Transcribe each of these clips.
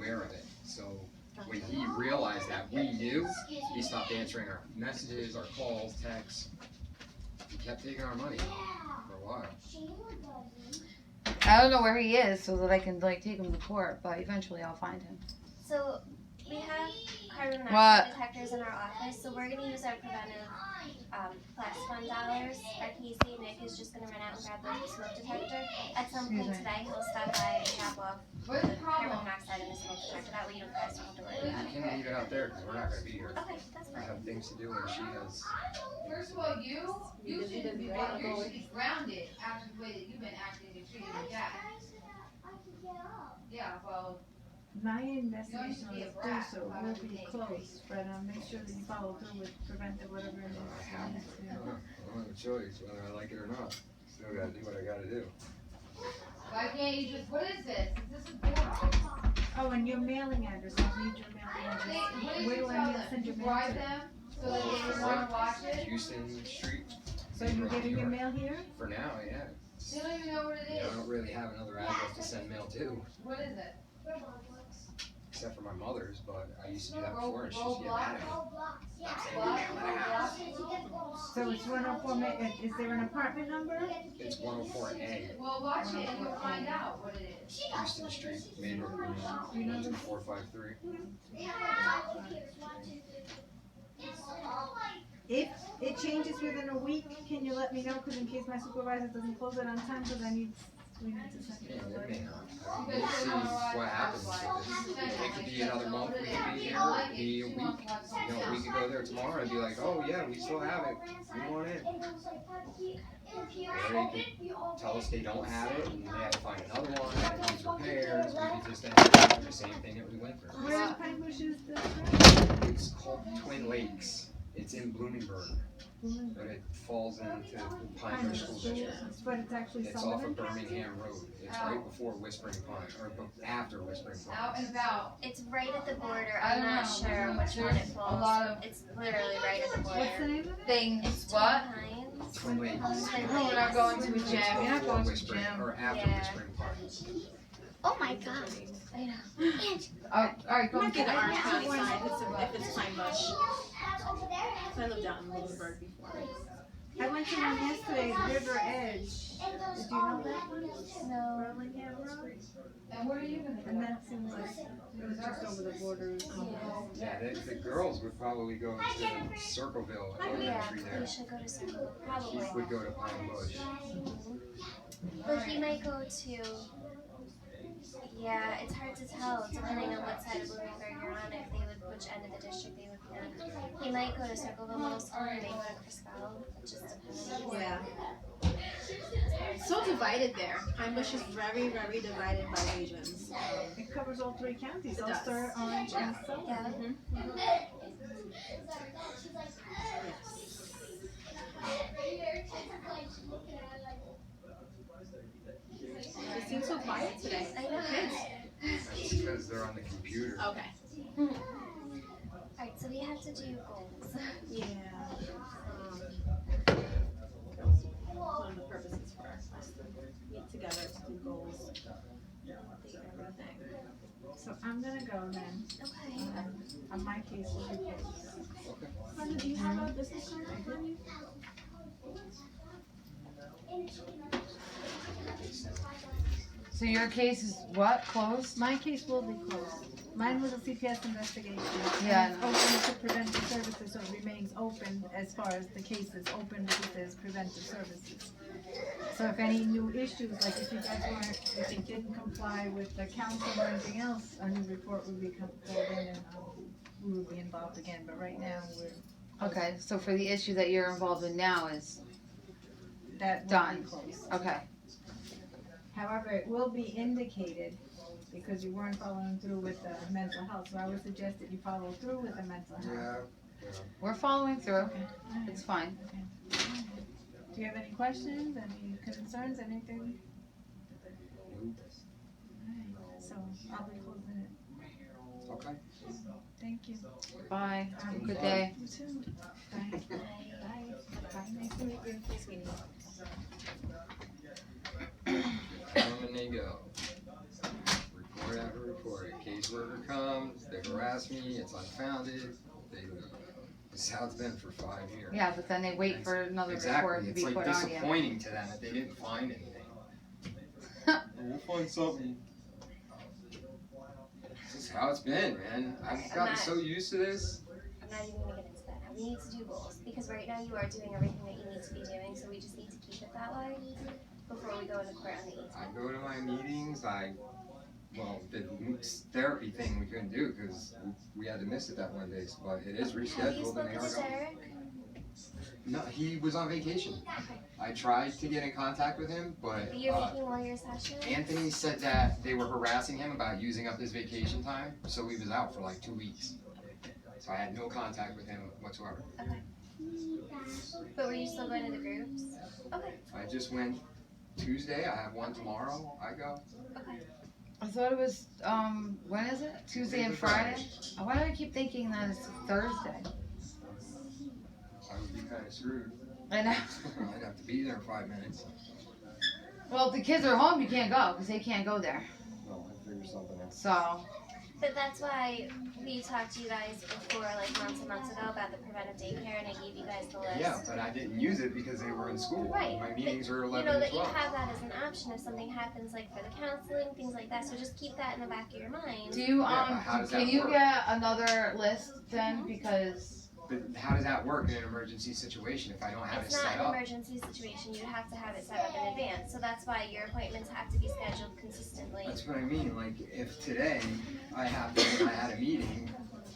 aware of it. So when he realized that we knew, he stopped answering our messages, our calls, texts. He kept taking our money for a while. I don't know where he is so that I can like take him to court, but eventually I'll find him. So we have carbon monoxide detectors in our office, so we're going to use our preventive class fund dollars. Our Casey, Nick, is just going to run out and grab the smoke detector. At some point today, he'll stop by and drop off the carbon monoxide in the smoke detector. That way you guys don't have to worry about it. You can leave it out there because we're not going to be here. Okay, that's fine. I have things to do and she has... First of all, you should be grounded after the way that you've been acting and treating your dad. Yeah, well... My investigation is due, so it will be close, but make sure that you follow through with preventive whatever it is. I don't have a choice whether I like it or not. Still gotta do what I gotta do. Why can't you just, what is this? This is boring. Oh, and your mailing address, I need your mailing address. Where do I send your mail Bribe to? them so that they would want to watch it? Houston Street. So you're getting your mail here? For now, yeah. They don't even know what it Yeah, is. I don't really have another address to send mail to. What is it? Except for my mother's, but I used to do that before and she used to get mad at me. So it's 104, is there an apartment number? It's 104A, Well, watch it and you'll find out what it is. Houston Street, Main Road, 453. If it changes within a week, can you let me know? Because in case my supervisor doesn't close it on time, because we need to send Yeah, it. it may not. We'll see what happens with this. It could be another month, it could be here, it could be a week. You know, we could go there tomorrow and be like, oh yeah, we still have it. We want it. Or they could tell us they don't have it and they have to find another one and it needs repairs. We could just end up doing the same thing that we went through. Where in Pine Bush is this? It's called Twin Lakes. It's in Bloomingburg, but it falls into Pine Bush School District. But it's actually It's off Sullivan of County? Birmingham Road. It's right before Whispering Pine, or after Whispering Out Pine. and about. It's right at the border. I I'm don't not know. sure which one it There's a falls. lot of- It's literally right at the border. What's the name of it? Things. It's What? Pines. Twin Lakes. No, we're not going to a gym. It's You're not before going to a Whispering, gym. or after Yeah. Whispering Pine. Oh my god. I know. Oh, all right, go Might be get the it. Orange County side if it's Pine Bush. So I lived out in Williamsburg before. I went to one yesterday, River Edge. Did you know that one? No. Burlingame Road? And what are you gonna And do? that seems like, it was just over the border. Yeah, the girls would probably go to Circleville Yeah, Elementary there. we should go to Circle. She Probably. would go to Pine Bush. But he might go to. Yeah, it's hard to tell depending on what side of Bloomingburg you're on. If they would, which end of the district they would be on. He might go to Circleville Middle School. He may go to Criscal. It just depends. Yeah. So divided there. Pine Bush is very, very divided by regions. It covers all three counties, It does. Ulster, Orange, and Sullivan. Yeah. It seems so quiet today. I know. That's because they're on the computer. Okay. Alright, so we have to do goals. Yeah. One of the purposes for us to meet together to do goals. Update everything. So I'm gonna go then. Okay. On my case, will be closed. Brenda, do you have a business card with you? So your case is what? Closed? My case will be closed. Mine was a CPS investigation. Yeah, And it's open to preventive services, so it remains open as far as the case is open because there's preventive services. So if any new issues, like if you guys weren't, if you didn't comply with the council or anything else, a new report would be called in and we would be involved again. But right now, Okay, so for the issue that you're involved in now is that will done. be closed. Okay. However, it will be indicated because you weren't following through with the mental health. So I would suggest that you follow through with the mental health. Yeah. We're following through. Okay. All right. It's fine. Do you have any questions, any concerns, anything? Alright, so I'll be closing it. Okay. Thank you. Bye. Have a good day. You too. Bye. Bye. Bye. Nice to meet you. Nice meeting you. Come and they go. Record. whatever report it. Caseworker comes, they harass me, it's unfounded, they leave. This is how it's been for 5 years. Yeah, but then they wait for another report to Exactly, be it's put like on you. disappointing to them that they didn't find anything. We'll find something. This is how it's been, man. I've gotten so used to this. I'm not even gonna get into that now. We need to do goals because right now you are doing everything that you need to be doing, so we just need to keep it that way before we go into court on the 18th. I go to my meetings, the therapy thing we couldn't do because we had to miss it that one day, but it is rescheduled. Have you and spoken they are to going. Derek? No, he was on vacation. I tried to get in contact with him, but You're making lawyer sessions? Anthony said that they were harassing him about using up his vacation time, so he was out for like 2 weeks. So I had no contact with him whatsoever. Okay. But were you still going to the groups? Okay. I just went Tuesday, I have one tomorrow, I go. Okay. I thought it was, when is it? Tuesday and Friday? Why do I keep thinking that it's Thursday? I would be kind of screwed. I know. I'd have to be there in 5 minutes. Well, if the kids are home, you can't go, because they can't go there. No, I'd figure something out. So, But that's why we talked to you guys before, like months and months ago, about the preventive daycare, and I gave you guys the list. Yeah, but I didn't use it because they were in school. Right. My meetings are You 11 know to that 12. you have that as an option if something happens, like for the counseling, things like that. So just keep that in the back of your mind. do you, Yeah, but how does that can you work? get another list then? Because, But how does that work in an emergency situation if I don't have It's it not set an up? emergency situation. You have to have it set up in advance. So that's why your appointments have to be scheduled consistently. That's what I mean. Like, if today I had a meeting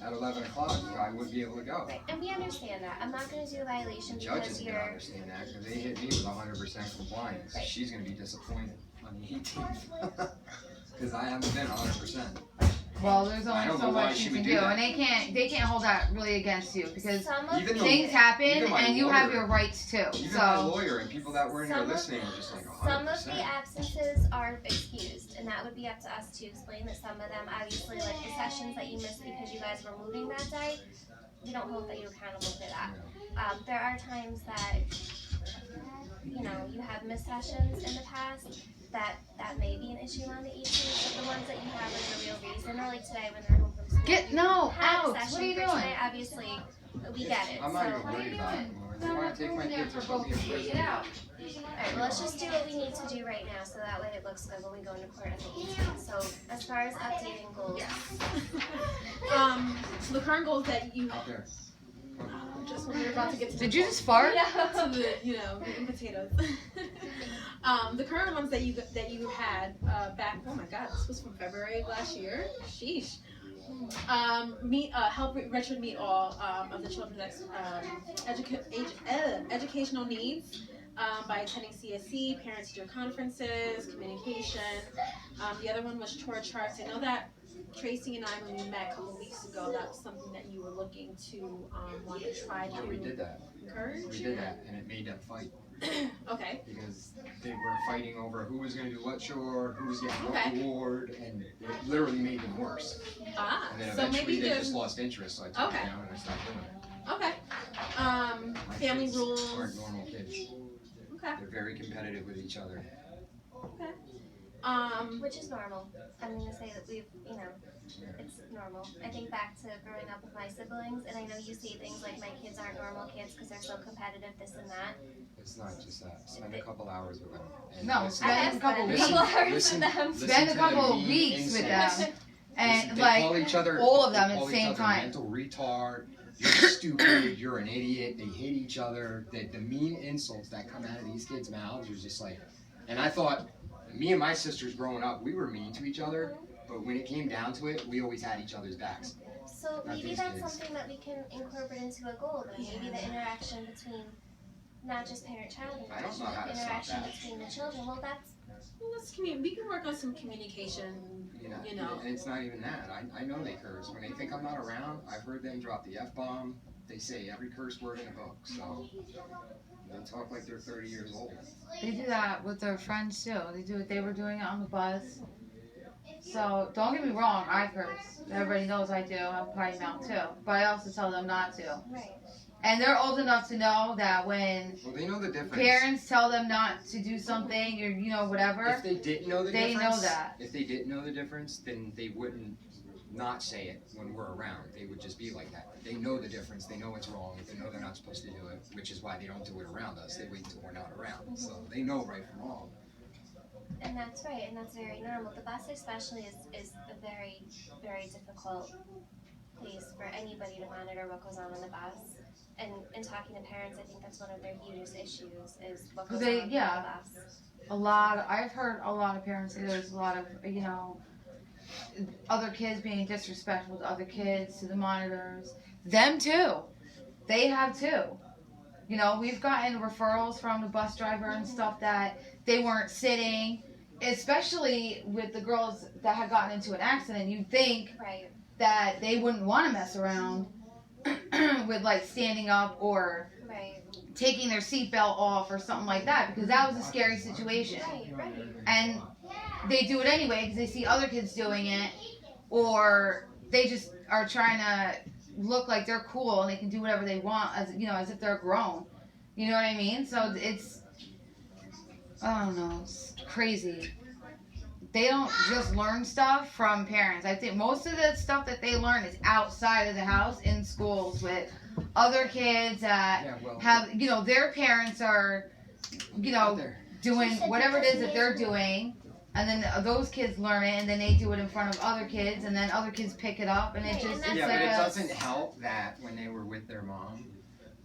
at 11 o'clock, I would be able to go. Right. And we understand that. I'm not going to do a violation The judge because isn't going to you're. understand that because they hit me with 100% compliance. Right. She's going to be disappointed on the 18th because I haven't been 100%. well, there's I only don't so know why much she you would can do do, that. and they can't hold that really against you because Some of Even the, things happen even my and you have lawyer- your rights too. Even my So, lawyer and people that were in here Some of- listening were just like 100%. some of the absences are excused, and that would be up to us to explain that some of them, obviously, like the sessions that you missed because you guys were moving that day, we don't hold that you're accountable for that. There are times that, you know, you have missed sessions in the past, that may be an issue on the 18th, but the ones that you have is a real reason, or like today when they're home from school. no, Had a out. session What are you for doing? today, obviously, we get it. I'm not So, even worried about it anymore. They want to take my kids or put me in prison. alright, well, let's just do what we need to do right now, so that way it looks good when we go into court on the 18th. So, as far as updating goals, So the current goals that you Out there. just when we were about to get to Did you just fart? to the meat and potatoes. The current ones that you had back. Oh my God, this was from February of last year. Sheesh. Help Richard meet all of the children's educational needs by attending CSC, parent-teacher conferences, communication. The other one was chore charts. I know that Tracy and I, when we met a couple weeks ago, that was something that you were looking to want to try to Yeah, we did that. encourage. We did that, and it made them fight Okay. because they were fighting over who was going to do what chore, who was getting what Okay. reward, and it literally made them worse. Ah, And then so eventually maybe they there's just lost interest, so I took Okay. it down and I stopped doing it. okay. My Family kids rules. aren't normal kids. Okay. They're very competitive with each other. which is normal. I'm going to say that we've, you know, it's normal. I think back to growing up with my siblings, and I know you see things like my kids aren't normal kids because they're so competitive, this and that. It's not just that. Spend a couple hours with them. And No, listen- spend I've a couple spent weeks. couple hours listen- with them. listen Spend a to couple the of weeks with insults. them, and They like call each other, all of them they at call the each same other time. mental retard. You're stupid. You're an idiot. They hate each other. The mean insults that come out of these kids' mouths are just like. And I thought, me and my sisters growing up, we were mean to each other. But when it came down to it, we always had each other's backs. So Not maybe these that's kids. something that we can incorporate into a goal, then. Maybe the interaction between not just parent-child I don't know how to stop interaction that. between the children. Well, that's We can work on some communication. You know. And it's not even that. I know they curse. When they think I'm not around, I've heard them drop the F-bomb. They say every curse word in a book. So they talk like they're 30 years old. They do that with their friends too. They were doing it on the bus. So don't get me wrong, I curse. Everybody knows I do. I'm potty mouth too. But I also tell them not to. right. And they're old enough to know that when Well, they know the difference. parents tell them not to do something or whatever, If they didn't know the they difference, know that. If they didn't know the difference, then they wouldn't not say it when we're around. They would just be like that. They know the difference. They know it's wrong. They know they're not supposed to do it, which is why they don't do it around us. They wait until we're not around. So they know right from wrong. And that's right, and that's very normal. The bus especially is a very, very difficult place for anybody to monitor what goes on the bus. And in talking to parents, I think that's one of their hugest issues is what goes on the bus. I've heard a lot of parents say there's a lot of, other kids being disrespectful to other kids, to the monitors. Them too. They have too. We've gotten referrals from the bus driver and stuff that they weren't sitting, especially with the girls that had gotten into an accident. You'd think that they wouldn't want to mess around with like standing up or taking their seatbelt off or something like that, because that was a scary situation. And they do it anyway because they see other kids doing it, or they just are trying to look like they're cool and they can do whatever they want as if they're grown. You know what I mean? So it's, I don't know, it's crazy. They don't just learn stuff from parents. I think most of the stuff that they learn is outside of the house in schools with other kids that have, their parents are, doing whatever it is that they're doing. And then those kids learn it, and then they do it in front of other kids, and then other kids pick it up, and it's but it doesn't help that when they were with their mom,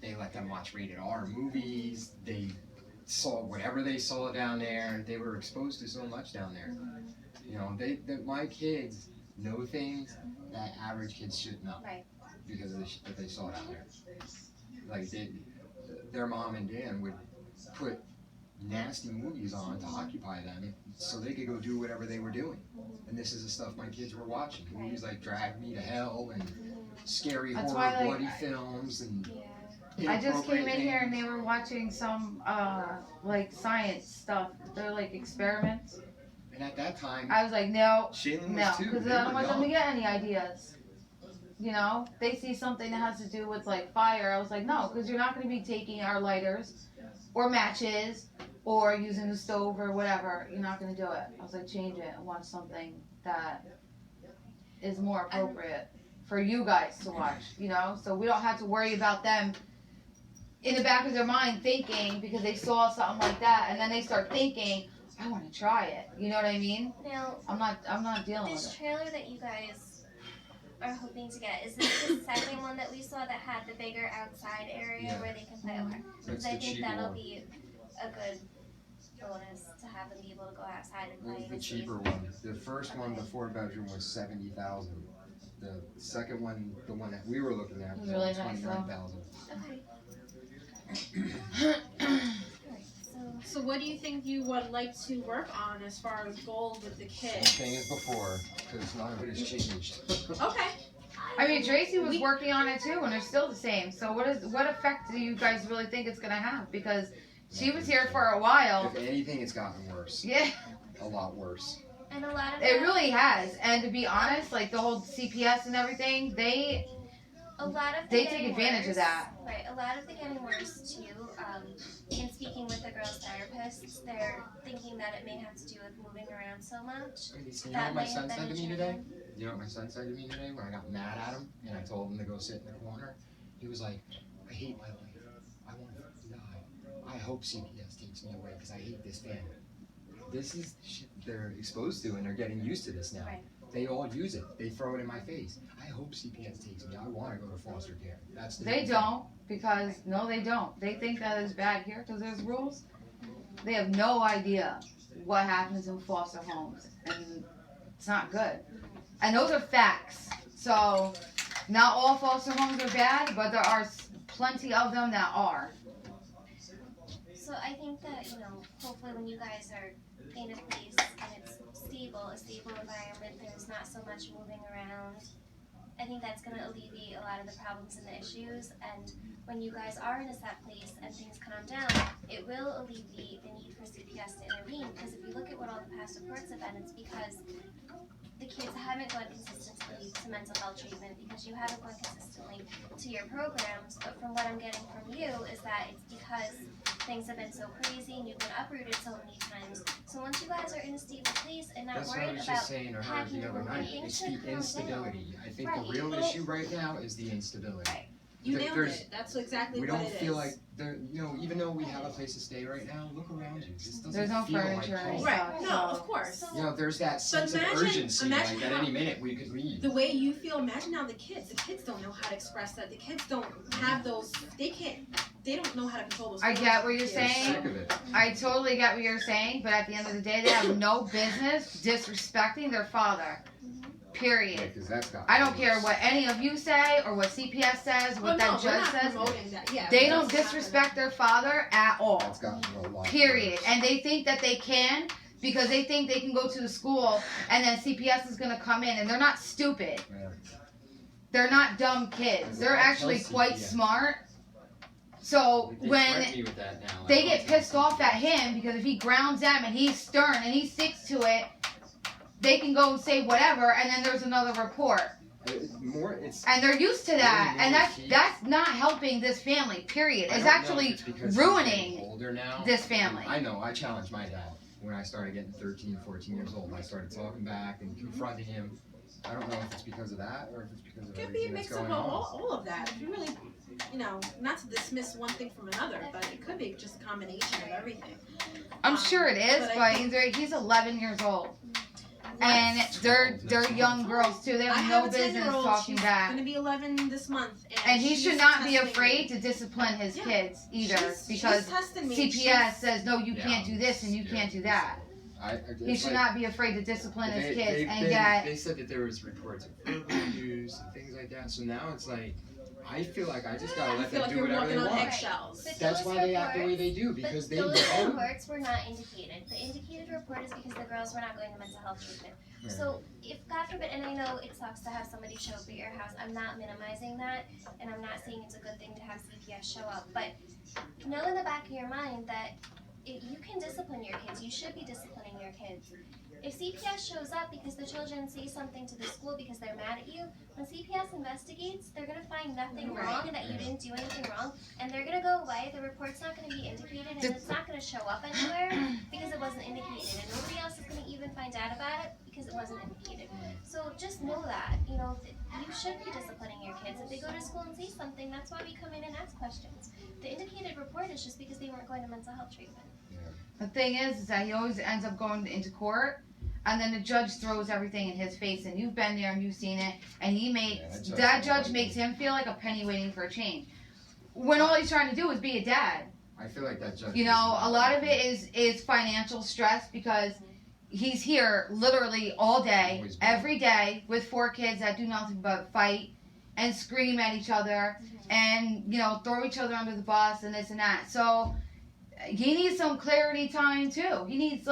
they let them watch rated R movies. They saw whatever they saw down there. They were exposed to so much down there. My kids know things that average kids shouldn't know because of the shit that they saw down there. Like their mom and dad would put nasty movies on to occupy them so they could go do whatever they were doing. And this is the stuff my kids were watching. Movies like Drag Me to Hell and scary horror bloody films and I just came in here and they were watching some science stuff. They're like experiments. And at that time I was like, no, Shaylin no, was too. because I don't want them to get any ideas. They see something that has to do with like fire. I was like, no, because you're not going to be taking our lighters or matches or using the stove or whatever. You're not going to do it. I was like, change it and watch something that is more appropriate for you guys to watch, so we don't have to worry about them in the back of their mind thinking because they saw something like that, and then they start thinking, I want to try it. You know what I mean? Now, I'm not dealing with it. This trailer that you guys are hoping to get, is this the second one that we saw that had the bigger outside area where they can play? Okay. Because I think that'll be a good bonus to have them be able to go outside and play. The cheaper one. The first one, the 4-bedroom, was $70,000. The second one, the one that we were looking at, was really $29,000. Okay. So what do you think you would like to work on as far as goals with the kids? Same thing as before, because none of it has changed. Okay. I mean, Tracy was working on it too, and it's still the same. So what effect do you guys really think it's gonna have? Because she was here for a while. If anything, it's gotten worse. Yeah. A lot worse. And a lot of it really has. And to be honest, like the whole CPS and everything, they take advantage of that. Right. A lot of the getting worse too. In speaking with the girls' therapists, they're thinking that it may have to do with moving around so much. You know what my son said to me today? You know what my son said to me today when I got mad at him and I told him to go sit in the corner? He was like, I hate my life. I want to die. I hope CPS takes me away because I hate this family. This is shit they're exposed to and they're getting used to this now. Right. They all use it. They throw it in my face. I hope CPS takes me. I want to go to foster care. That's the They don't, because no, they don't. They think that is bad here because there's rules. They have no idea what happens in foster homes, and it's not good. And those are facts. So, not all foster homes are bad, but there are plenty of them that are. So I think that, hopefully when you guys are in a place and it's a stable environment, there's not so much moving around, I think that's going to alleviate a lot of the problems and the issues. And when you guys are in a set place and things calm down, it will alleviate the need for CPS to intervene. Because if you look at what all the past reports have been, it's because the kids haven't gone consistently to to mental health treatment because you haven't gone consistently to your programs. But from what I'm getting from you is that it's because things have been so crazy and you've been uprooted so many times. So once you guys are in a stable place and not That's what I worried was about just saying to her packing the other and night. things It's should the calm down. instability. I think Right. the real issue right now is the instability. Right. You nailed There's- it. That's exactly We what don't it feel is. like even though we have a place to stay right now, look around you. This doesn't There's no feel furniture like and home. Right. stuff, No, so- of course. There's that sense of imagine- urgency, imagine like at how- any minute we could leave. The way you feel, imagine now the kids. The kids don't know how to express that. The kids don't have those. They don't know how to control those. I feelings get what of you're the They're kids. saying. sick of it. I totally get what you're saying, but at the end of the day, they have no business disrespecting their father. Period. Yeah, 'cause that's got I don't care what any of you say or what CPS says, what Well, that no, we're judge not says. promoting that. Yeah, They it don't doesn't happen. disrespect their father at all. That's gotten a lot. Period. worse. And they think that they can because they think they can go to the school and then CPS is going to come in, and they're not stupid. Yeah. They're not dumb kids. They're actually quite smart. So They when threaten me with that now. they Like, get pissed off at him because if he grounds them and he's stern and he sticks to it, they can go and say whatever, and then there's another report. It's And they're used to that, Really and more that's not helping this family. Period. I It's don't know if actually it's because he's getting ruining older now. this family. I know. I challenged my dad when I started getting 13, 14 years old. I started talking back and confronting him. I don't know if it's because of that or if it's because of It could be a everything that's mix of going on. all of that. If you really, not to dismiss one thing from another, but it could be just a combination of everything. I'm sure it is, but I but he's 11 years old, and That's they're 12, young girls too. They I have have no a business 10-year-old, talking she's back. gonna be 11 this month, And he she's should not be testing afraid me. to discipline his Yeah. kids either, She's because testing me. CPS says no, you Yeah, can't do this and you yeah. can't do that. It's He should like- not be afraid to discipline his kids they've and been- get. They said that there was reports of verbal abuse and things like that. So now it's like, I feel like I just gotta I let feel them like do you're whatever they walking on want. eggshells. But That's those why they act the way reports- they do, because But they those know. reports were not indicated. The indicated report is because the girls were not going to mental health treatment. So if God forbid, and I know it sucks to have somebody show up at your house, I'm not minimizing that, and I'm not saying it's a good thing to have CPS show up, but know in the back of your mind that if you can discipline your kids, you should be disciplining your kids. If CPS shows up because the children say something to the school because they're mad at you, when CPS investigates, they're going to find nothing wrong and that you didn't do anything wrong, and they're going to go away. The report's not going to be indicated, and it's not going to show up anywhere because it wasn't indicated, and nobody else is going to even find out about it because it wasn't indicated. So just know that, you should be disciplining your kids. If they go to school and say something, that's why we come in and ask questions. The indicated report is just because they weren't going to mental health treatment. The thing is that he always ends up going into court, and then the judge throws everything in his face, and you've been there and you've seen it, and that judge makes him feel like a penny waiting for a change. When all he's trying to do is be a dad. I feel like that judge. A lot of it is financial stress because he's here literally all day, Always been. every day, with 4 kids that do nothing but fight and scream at each other and, throw each other under the bus and this and that. So he needs some clarity time too. He needs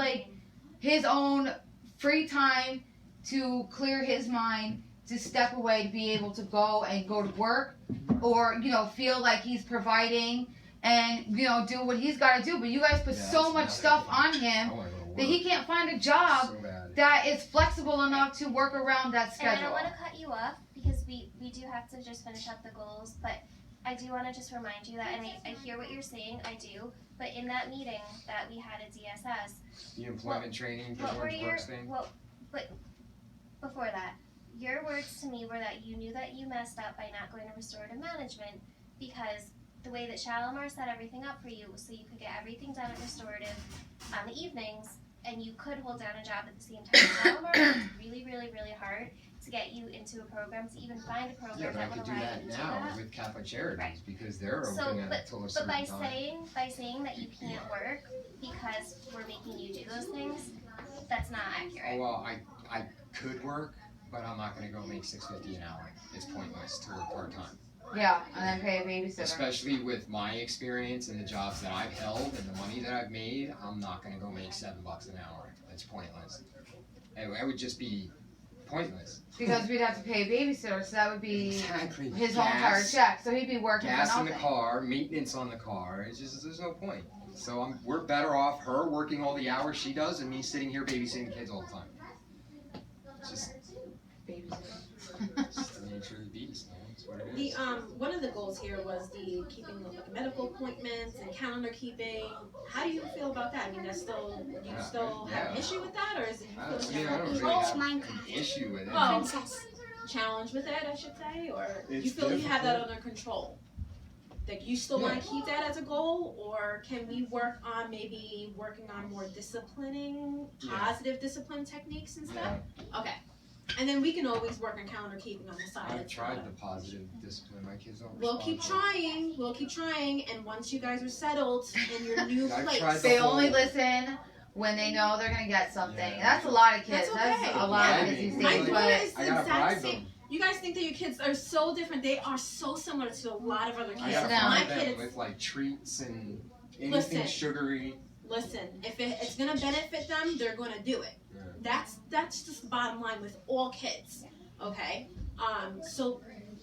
his own free time to clear his mind, to step away, to be able to go to work or, feel like he's providing and, do what he's got to do. But you guys put so much stuff on him that he can't find a job So bad. that is flexible enough to work around that And I don't schedule. want to cut you off because we do have to just finish up the goals, but I do want to just remind you that, and I hear what you're saying, I do, but in that meeting that we had at DSS, The employment training, the what were Orange your, Books thing. but before that, your words to me were that you knew that you messed up by not going to restorative management because the way that Shalimar set everything up for you was so you could get everything done at restorative on the evenings and you could hold down a job at the same time. Shalimar worked really, really, really hard to get you into a program, to even find a program Yeah, but I that would could do allow you that to do now that. with Catholic Charities Right. because they're So, open until a But certain by time. saying that you can't work because we're making you do those things, that's not accurate. Oh, well, I could work, but I'm not going to go make $6.50 an hour. It's pointless to work part time. Yeah, and then pay a babysitter. Especially with my experience and the jobs that I've held and the money that I've made, I'm not going to go make $7 an hour. It's pointless. It would just be pointless. Because we'd have to pay a babysitter, so that would be Exactly. his whole entire check. So he'd be working for Gas in nothing. the car, maintenance on the car. It's just there's no point. So we're better off her working all the hours she does and me sitting here babysitting kids all the time. It's just Babysitter. nature of the beast. Man. That's what it The is. one of the goals here was the keeping of like medical appointments and calendar keeping. How do you feel about that? I mean, that's still do you still have an issue with that, or is it you I feel mean, I don't really have an issue with it. Oh, challenge with it, I should say, or It's you feel you have that difficult. under control? Like you still want to keep that as a goal, or can we work on maybe working on more disciplining, positive discipline techniques and stuff? Okay. And then we can always work on calendar keeping on the side. I've That's tried fine. the positive discipline. My kids don't We'll respond keep to it. trying. We'll keep trying. And once you guys are settled in your new I've place, tried They the only whole- listen when they know they're gonna get something. Yeah. And that's a lot of kids. That's okay. a lot of Yeah, kids these I mean, my days. daughter But is the I gotta exact bribe same. them. You guys think that your kids are so different. They are so similar to a lot of other kids. I gotta No. My bribe them kids, with like treats and anything Listen. sugary. listen, if it's gonna benefit them, they're gonna do it. Yeah. That's just the bottom line with all kids. Okay? So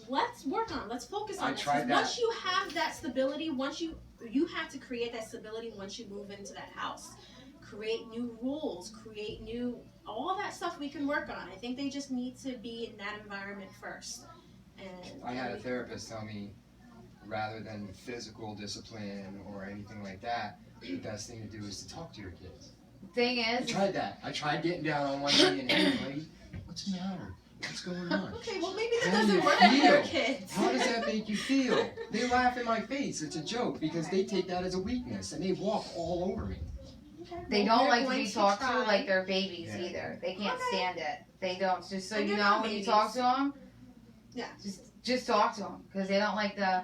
let's work on, let's focus on I this. 'Cause tried that. once you have that stability, once you have to create that stability once you move into that house. Create new rules, create new, all that stuff we can work on. I think they just need to be in that environment first. And I had a therapist tell me, rather than physical discipline or anything like that, the best thing to do is to talk to your kids. thing I is, tried that. I tried getting down on one knee and, hey, buddy, what's the matter? What's going on? Okay, well maybe that How do doesn't you work for your feel? kids. How does that make you feel? They laugh in my face. It's a joke because they take that as a weakness and they walk all over me. they Well, don't we're like to going be talked to try. like they're babies Yeah. either. They can't Okay. stand it. They don't. Just so And you they're know, not when you babies. talk to them, Yeah. just talk to them because they don't like the.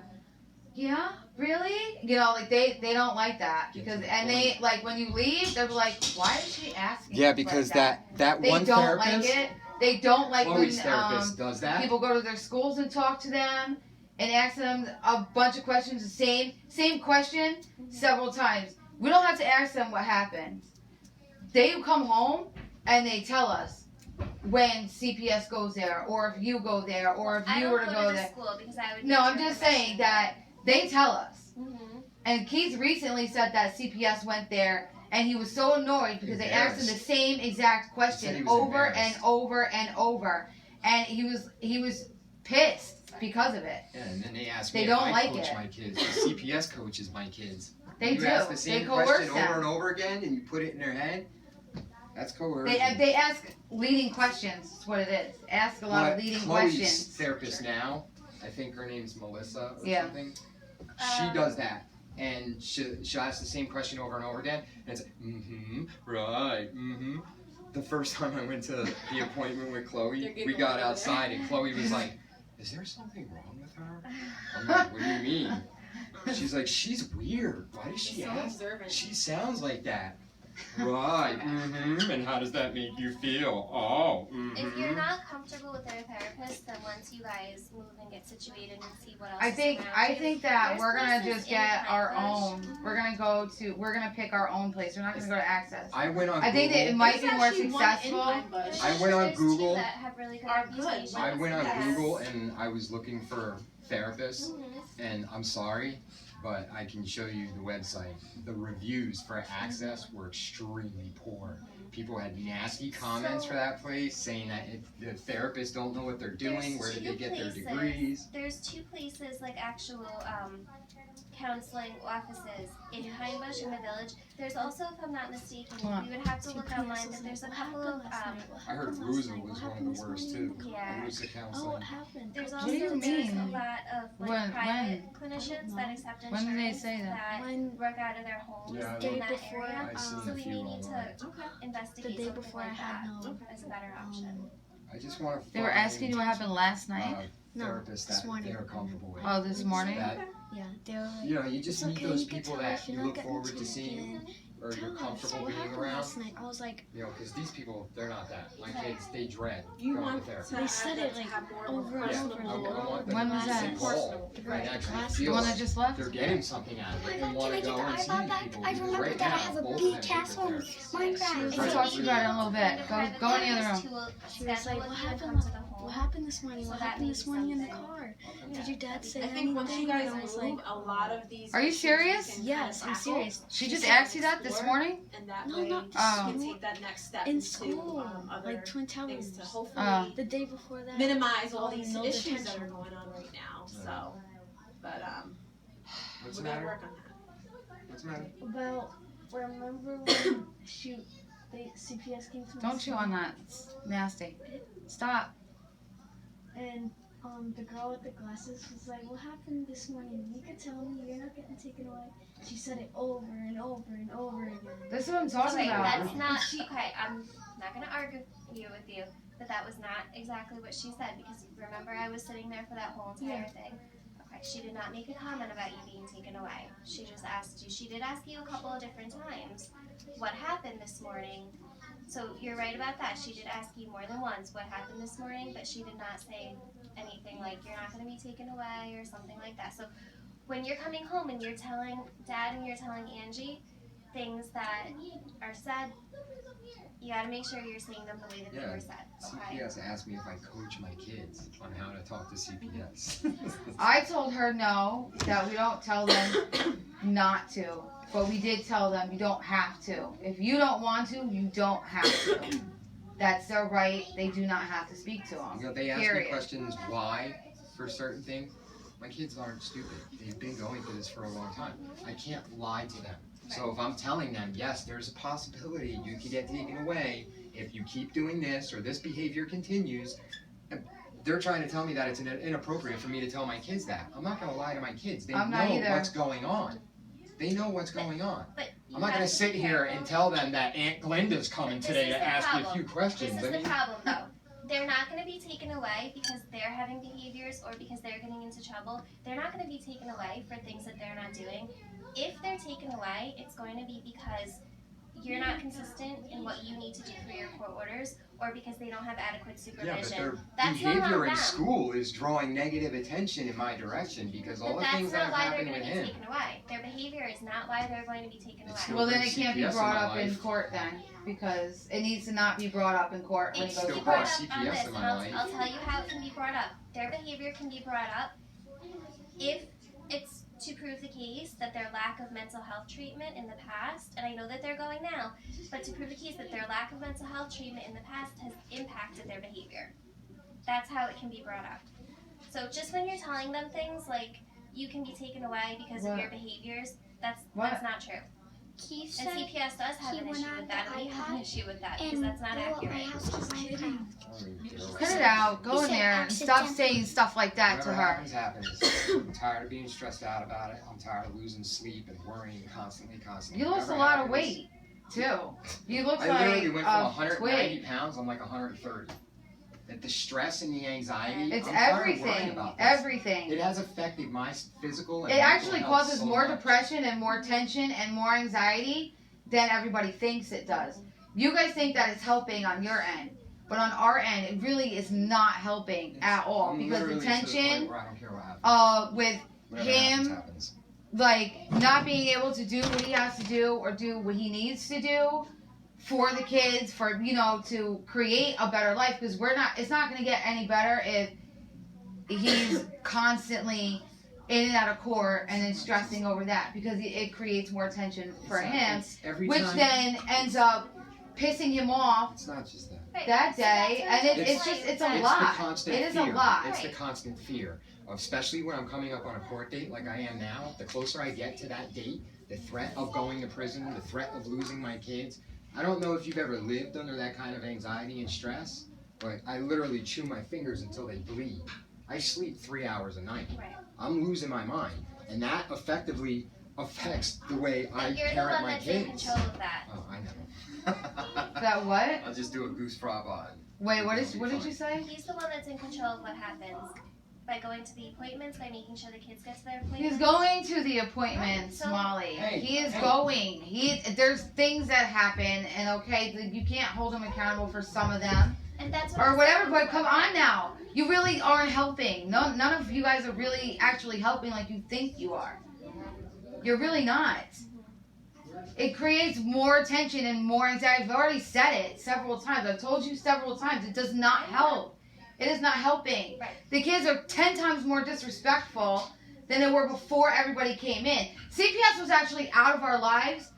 Yeah, really? You know, like they don't like that because and they like when you leave, they're like, why is she asking? Yeah, us because like that they one don't therapist, like it. They don't like Chloe's when therapist does that. people go to their schools and talk to them and ask them a bunch of questions, the same question several times. We don't have to ask them what happened. They come home and they tell us when CPS goes there, or if you go there, or if I you don't were to go go to the there. school because I would. No, I'm just saying that they tell us. Mm-hmm. And Keith recently said that CPS went there and he was so annoyed because they asked him the same exact He said question he was over and embarrassed. over and over. And he was pissed because of it. Yeah, and then they ask They me don't if I like coach it. my kids. The CPS coaches my kids. They you do. ask the They same coerce question them. over and over again, and you put it in their head. That's coercion. They ask leading questions. That's what it is. Ask a lot of But leading Chloe's questions. therapist now, I think her name's Melissa or Yeah. something. She does that. And she'll ask the same question over and over again. And it's right, The first time I went to the appointment with Chloe, we got outside and Chloe was like, is there something wrong with her? I'm like, what do you mean? She's like, she's weird. Why does she So ask? observant. She sounds like that. Right, and how does that make you feel? Oh, If you're not comfortable with their therapist, then once you guys move and get situated and see what else I is think around you, that there's we're gonna places just in get our Highbush. own. We're gonna pick our own place. We're not gonna go to Access. I went on I think that it Google. might be more There's actually one in successful. Highbush. I went on There's two Google. that have really good Are good. reputations. I went on Yes. Google and I was looking for therapists, Mhm. and I'm sorry, but I can show you the website. The reviews for Access were extremely poor. People had nasty comments for that place, saying that the therapists don't know what they're doing, where did they get their degrees. There's two places, like actual counseling offices in Highbush in the village. There's also, if I'm not mistaken, Hold on. we would have to look online, but there's a couple of I heard Ruza was one of the worst too. yeah. Ruza counseling. There's What also do you there's a mean? lot of like When- private clinicians that accept When did they insurance say that? work out of their homes Yeah, I in don't- that area. I've seen So a we few may need online. to investigate The day something before like I had that no, as a better option. I just want to They were asking you what happened last night. No, therapists this that morning. they're comfortable with. Oh, this morning. That, yeah, they were like, you know, you just it's meet okay, those you can people tell that us, you you're not look getting forward to to it seeing, again. or Tell you're us comfortable what being happened around. last night. I was like, You know, because these people, they're not that. My kids, they dread You going want to therapy. to They said it, like, have more over and personal over I again. want them When to was be that? involved and Right. actually Last- The feel one like that just left. they're getting something out of it and want to go and see these people. I Because remember right that I now, have a both big of them think castle they're in therapists. Minecraft. We'll talk to you about it in a little bit. Go in the other room. She was like, what happened? Come to the home what happened this morning? So What that happened means this morning in the something. car? Okay. Did your dad say I anything? think once you guys And I was move, like, a lot of these. Are you issues serious? we can yes, kind I'm of tackle, serious. She just asked you that this explore, morning? and that No, way not you Oh. can take that next step In into school, other like Twin things Towers. to hopefully The day before that. minimize all these no issues that detention. are going on right now. So, but What's the we're gonna matter? work on that. What's the matter? About, remember when the CPS came to my Don't chew school? on that. It's nasty. Stop. And the girl with the glasses was like, what happened this morning? You could tell me, you're not getting taken away. She said it over and over and over again. This is what I'm talking Okay, about. that's not okay. I'm not gonna argue with you, but that was not exactly what she said because remember I was sitting there for that whole entire thing. Okay, she did not make a comment about you being taken away. She just asked you. She did ask you a couple of different times what happened this morning. So you're right about that. She did ask you more than once what happened this morning, but she did not say anything like you're not going to be taken away or something like that. So when you're coming home and you're telling Dad and you're telling Angie things that are said, you got to make sure you're saying them the way that they were said. Okay? CPS asked me if I coach my kids on how to talk to CPS. I told her no, that we don't tell them not to. But we did tell them you don't have to. If you don't want to, you don't have to. That's their right. They do not have to speak to them. You know, they ask me Period. questions why for certain things. My kids aren't stupid. They've been going through this for a long time. I can't lie to them. So if I'm telling them, yes, there's a possibility you could get taken away if you keep doing this or this behavior continues, they're trying to tell me that it's inappropriate for me to tell my kids that. I'm not going to lie to my kids. They I'm not know either. what's going on. They know what's going on. But I'm not going to sit here and tell them that Aunt Glenda's coming today to ask you a few This questions. is the problem, though. They're not going to be taken away because they're having behaviors or because they're getting into trouble. They're not going to be taken away for things that they're not doing. If they're taken away, it's going to be because you're not consistent in what you need to do for your court orders or because they don't have adequate supervision. Yeah, but their That's not behavior on in them. school is drawing negative attention in my direction because all But the that's things that not have why they're happened going with to be him. taken away. Their behavior is not why they're going to be taken It's away. Well, then it Still can't be CPS in brought my up in life. court then, because it needs to not be brought up in court when It it can goes be to Still brought court. up on CPS this, in and my life. I'll tell you how it can be brought up. Their behavior can be brought up if it's to prove the case that their lack of mental health treatment in the past, and I know that they're going now, but to prove the case that their lack of mental health treatment in the past has impacted their behavior. That's how it can be brought up. So just when you're telling them things like you can be taken away because of What? your behaviors, that's What? not true. Keith And said, CPS does have he an went issue on with that, the and we have an iPad issue with that because and that's not blew up my accurate. house just kidding. Cut it out. Go He in said there and stop accidentally. saying stuff like that to Whatever her. happens, happens. I'm tired of being stressed out about it. I'm tired of losing sleep and worrying constantly. You lost a Whatever lot of happens- weight, too. You look I like literally went from a 190 twig. pounds, I'm like 130. The stress and the anxiety, It's I'm tired of worrying everything. about this. Everything. It has affected my physical and It mental actually health causes so more much. depression and more tension and more anxiety than everybody thinks it does. You guys think that it's helping on your end, but on our end, it really is not helping at all I'm because the literally to point tension, where I don't care what happens. with Whatever him, happens. like not being able to do what he has to do or do what he needs to do for the kids, for to create a better life, because it's not going to get any better if he's constantly in and out of court and then stressing over that, because it creates more tension for him, It's every which time, then ends up pissing him off it's not just that. Right. that So day, that's and what it's I'm just saying. it's a It's lot. the constant It is fear. a lot. It's the Right. constant fear, especially when I'm coming up on a court date like I am now. The closer I get to that date, the threat of going to prison, the threat of losing my kids. I don't know if you've ever lived under that kind of anxiety and stress, but I literally chew my fingers until they bleed. I sleep 3 hours a night. Right. I'm losing my mind, and that effectively affects the way I But you're the parent one my that's in kids. control of that. Oh, I know. That what? I'll just do a goose frog on. Wait, what It'll be did fine. you say? He's the one that's in control of what happens by going to the appointments, by making sure the kids get to their appointments. He's going to the appointments, So- Molly. Hey, He is hey. going. There's things that happen, and okay, you can't hold him accountable for some of them And that's what or I'm whatever. saying. But come on now, you really aren't helping. None of you guys are really actually helping like you think you are. You're really not. It creates more tension and more anxiety. I've already said it several times. I've told you several times. It does not help. It is not helping. Right. The kids are 10 times more disrespectful than they were before everybody came in. CPS was actually out of our lives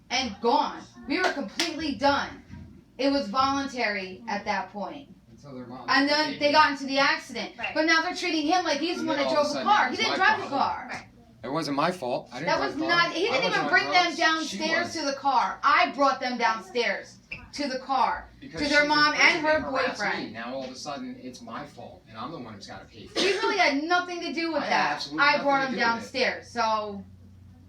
and gone. We were completely done. It was voluntary at that point. And then they got into the accident. Right. But now they're treating him like he's the And one then that all of drove a the sudden car. it He was didn't my drive the problem. car. Right. It wasn't my fault. I didn't That drive was the car. not, he I didn't wasn't even on bring them drugs. She downstairs was. to the car. I brought them downstairs to the car. Because To their she mom and her personally harassed boyfriend. me. Now all of a sudden it's my fault, and I'm the one who's got to pay for it. He really had nothing to do with I had that. absolutely I nothing brought to him do with it. downstairs. So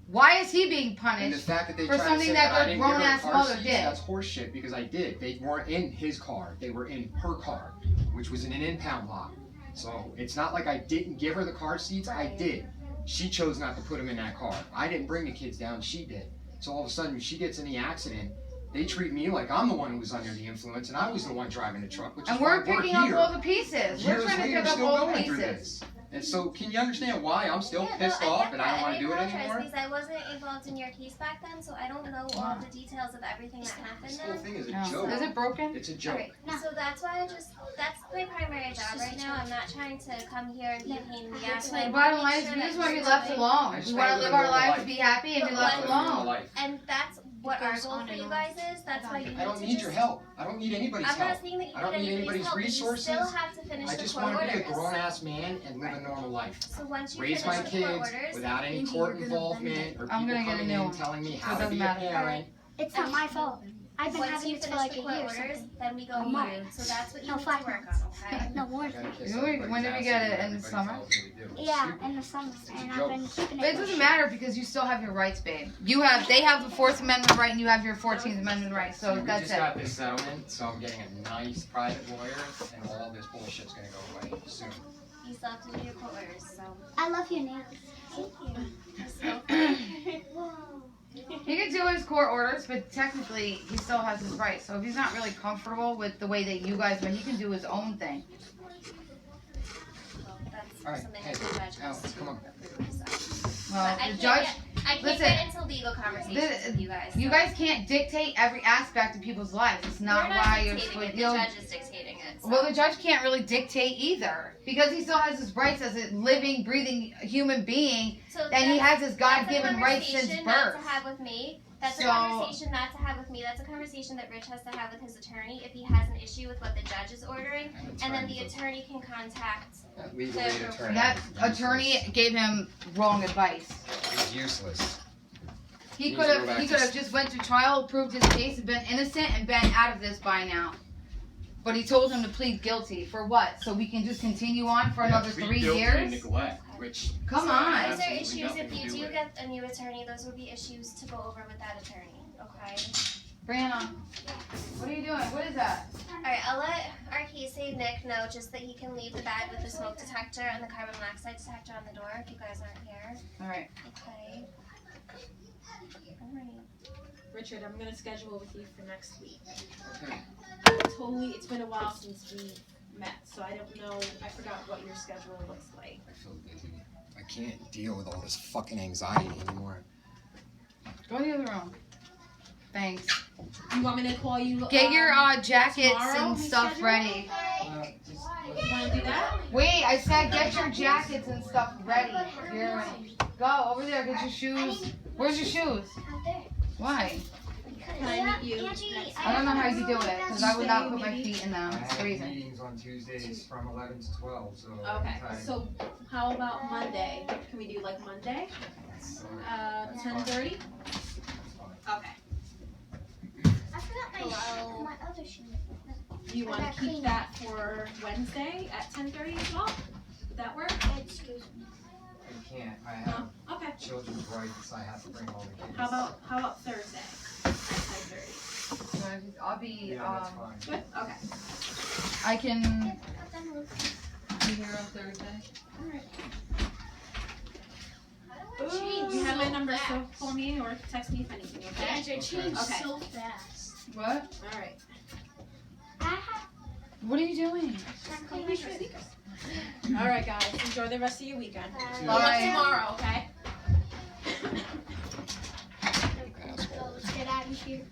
why is he being And the punished? fact that they for tried to something say that I their didn't give her grown-ass car mother seats, did. that's horseshit because I did. They weren't in his car. They were in her car, which was in an impound lot. So it's not like I didn't give her the car seats. I did. She chose not to put them in that car. I didn't bring the kids down. She did. So all of a sudden she gets in the accident. They treat me like I'm the one who was under the influence, and I was the one driving the truck, which And is why we're picking up here. all the pieces. We're Years trying to later, pick up still all the going through pieces. this. And so, can you understand why I'm still Yeah, pissed no, I off get and I don't that, want to do it apologize anymore? because I wasn't involved in your case back then, so I don't know all the details of everything that happened This whole then. thing is a No. joke. Is it broken? It's a joke. Alright, so that's why that's my primary job right now. I'm not trying to come here and be a pain in the ass. The bottom line is we just want to be left alone. I just We wanna want to live live a our normal lives, life. be happy, and be But left what- Normal alone. life. And that's what our goes goal on for and you on. guys is. That's why you need I don't to need just. your help. I don't need anybody's I'm not help. saying that you I don't need need anybody's anybody's help, but you resources. still have to finish I the just court want to be a orders. grown-ass man and live a normal life. So once you Raise finish my the court kids orders, without any Maybe court you're gonna involvement or I'm people gonna get a coming new in one. telling me It how to doesn't be a matter. parent. It's not my fault. I've been once having you it for finish like the a court year or orders, something. then we go A to month. you. So that's what you No, need to 5 work months. on, okay? No, more. I gotta kiss When everybody's did we ass get and it? In the everybody's summer? tells me to do. It's Yeah, stupid. in the summer, and joke. I've been keeping it. But it doesn't matter because you still have your rights, babe. They have the 4th Amendment right and you have your 14th Amendment right, so We that's just it. got this settlement, so I'm getting a nice private lawyer, and all this bullshit's gonna go away soon. You still have to do your court orders, so I love your nails. thank you. Just so He can do his court orders, but technically he still has his rights. So if he's not really comfortable with the way that you guys went, he can do his own thing. well, that's All right, something hey, that the judge Al, has to come on. approve, so. Well, But I the can't judge, get- I can't listen, get into legal conversations with you guys. you so. guys can't dictate every aspect of people's lives. It's not We're why you're dictating supposed it. to. The judge is dictating it. So. Well, the judge can't really dictate either because he still has his rights as a living, breathing human being, So and he that's- has his that's a God-given rights since conversation not birth. to have with me. That's So- a conversation not to have with me. That's a conversation that Rich has to have with his attorney if he has an issue with what the judge is ordering, and then the attorney can contact. Legal aid attorney. That is attorney useless. gave him wrong advice. Is useless. He Needs could to go have back he to could have just went to trial, proved his case, and been innocent and been out of this by now. But he told him to plead guilty for what? So we can just continue on for another 3 years? Neglect, which Come So on. those are Absolutely issues. nothing If to you do do with it. get a new attorney, those would be issues to go over with that attorney. Okay. Brianna, what are you doing? What is that? All right. I'll let our case aide Nick know just that he can leave the bag with the smoke detector and the carbon monoxide detector on the door if you guys aren't here. All right. Okay. All right. Richard, I'm gonna schedule with you for next week. Okay. Totally, it's been a while since we met, so I don't know, I forgot what your schedule looks like. I feel dizzy. I can't deal with all this fucking anxiety anymore. Go in the other room. Thanks. You want me to call you? Get your jackets tomorrow and stuff reschedule? ready. You wanna do that? Wait, I said get your jackets and stuff ready. You're ready. Go over there. Get your shoes. Where's your shoes? Out there. Why? Can I meet you Angie, next I don't know how you do it because I would not put my Maybe. feet in them. I It's have freezing. meetings on Tuesdays from 11 to 12, so Okay, anytime. so how about Monday? Can we do like Monday? That's 10:30? That's fine. Okay. I forgot my other shoe. Do you wanna keep that for Wednesday at 10:30 as well? Would that work? Excuse me. I can't. I have No? Okay. children's rights. I have to bring all the kids. How about Thursday at 10:30? I'll be. Yeah, that's fine. Good, okay. I can Put them on. be here on Thursday. You have my number, so call me or text me if anything, okay? changed Okay. so fast. What? Alright. I have What are you doing? Alright guys, enjoy the rest of your weekend. Bye. Bye tomorrow, okay? Asshole. let's get out of here.